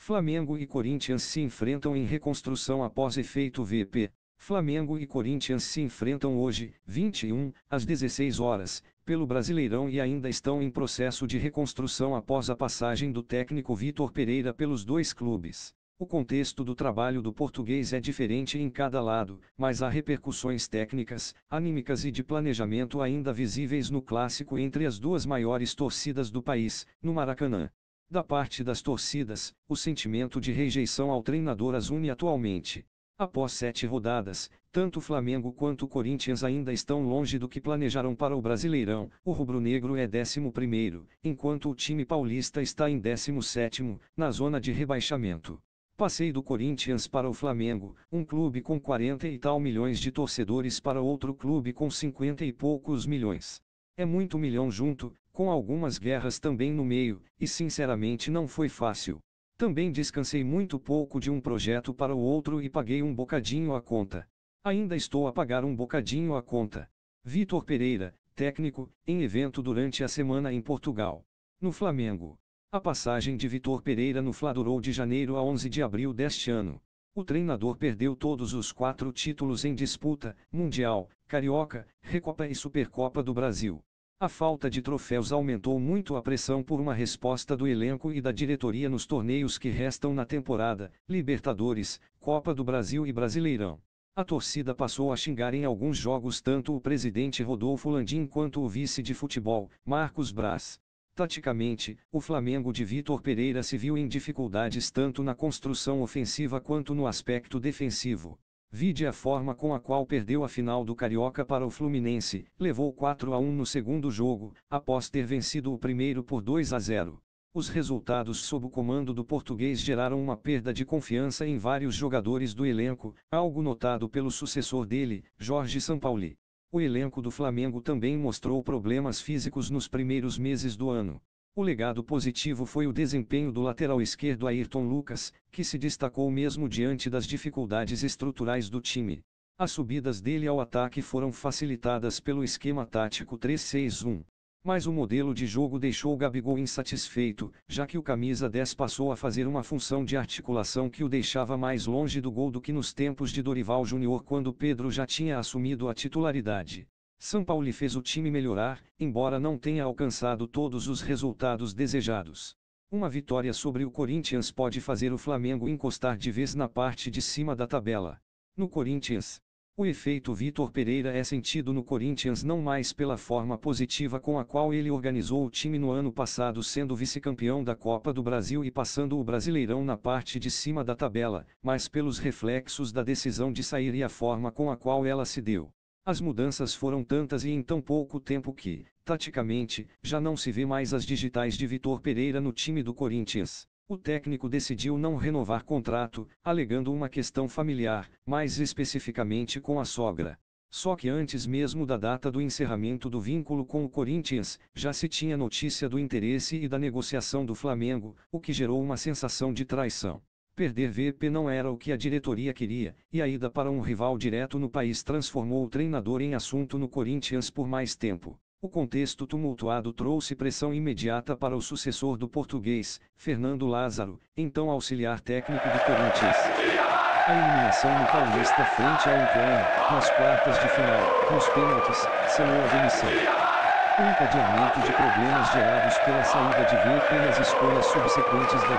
Flamengo e Corinthians se enfrentam em reconstrução após efeito VP. Flamengo e Corinthians se enfrentam hoje, 21, às 16 horas, pelo Brasileirão e ainda estão em processo de reconstrução após a passagem do técnico Vitor Pereira pelos dois clubes. O contexto do trabalho do português é diferente em cada lado, mas há repercussões técnicas, anímicas e de planejamento ainda visíveis no clássico entre as duas maiores torcidas do país, no Maracanã. Da parte das torcidas, o sentimento de rejeição ao treinador as une atualmente. Após 7 rodadas, tanto Flamengo quanto Corinthians ainda estão longe do que planejaram para o Brasileirão. O rubro-negro é 11º, enquanto o time paulista está em 17º, na zona de rebaixamento. Passei do Corinthians para o Flamengo, um clube com 40 e tal milhões de torcedores para outro clube com 50 e poucos milhões. É muito milhão junto, com algumas guerras também no meio, e sinceramente não foi fácil. Também descansei muito pouco de um projeto para o outro e paguei um bocadinho a conta. Ainda estou a pagar um bocadinho a conta. Vitor Pereira, técnico, em evento durante a semana em Portugal. No Flamengo. A passagem de Vitor Pereira no Fla durou de janeiro a 11 de abril deste ano. O treinador perdeu todos os 4 títulos em disputa: Mundial, Carioca, Recopa e Supercopa do Brasil. A falta de troféus aumentou muito a pressão por uma resposta do elenco e da diretoria nos torneios que restam na temporada: Libertadores, Copa do Brasil e Brasileirão. A torcida passou a xingar em alguns jogos tanto o presidente Rodolfo Landim quanto o vice de futebol, Marcos Braz. Taticamente, o Flamengo de Vitor Pereira se viu em dificuldades tanto na construção ofensiva quanto no aspecto defensivo. Vide a forma com a qual perdeu a final do Carioca para o Fluminense, levou 4-1 no segundo jogo, após ter vencido o primeiro por 2-0. Os resultados sob o comando do português geraram uma perda de confiança em vários jogadores do elenco, algo notado pelo sucessor dele, Jorge Sampaoli. O elenco do Flamengo também mostrou problemas físicos nos primeiros meses do ano. O legado positivo foi o desempenho do lateral esquerdo Ayrton Lucas, que se destacou mesmo diante das dificuldades estruturais do time. As subidas dele ao ataque foram facilitadas pelo esquema tático 3-6-1. Mas o modelo de jogo deixou o Gabigol insatisfeito, já que o camisa 10 passou a fazer uma função de articulação que o deixava mais longe do gol do que nos tempos de Dorival Júnior quando Pedro já tinha assumido a titularidade. Sampaoli fez o time melhorar, embora não tenha alcançado todos os resultados desejados. Uma vitória sobre o Corinthians pode fazer o Flamengo encostar de vez na parte de cima da tabela. No Corinthians, o efeito Vitor Pereira é sentido no Corinthians não mais pela forma positiva com a qual ele organizou o time no ano passado, sendo vice-campeão da Copa do Brasil e passando o Brasileirão na parte de cima da tabela, mas pelos reflexos da decisão de sair e a forma com a qual ela se deu. As mudanças foram tantas e em tão pouco tempo que, taticamente, já não se vê mais as digitais de Vitor Pereira no time do Corinthians. O técnico decidiu não renovar contrato, alegando uma questão familiar, mais especificamente com a sogra. Só que antes mesmo da data do encerramento do vínculo com o Corinthians, já se tinha notícia do interesse e da negociação do Flamengo, o que gerou uma sensação de traição. Perder VP não era o que a diretoria queria, e a ida para um rival direto no país transformou o treinador em assunto no Corinthians por mais tempo. O contexto tumultuado trouxe pressão imediata para o sucessor do português, Fernando Lázaro, então auxiliar técnico do Corinthians. A eliminação no Paulista frente ao Ituano, nas quartas de final, nos pênaltis, selou a demissão. O encadeamento de problemas gerados pela saída de VP e as escolhas subsequentes da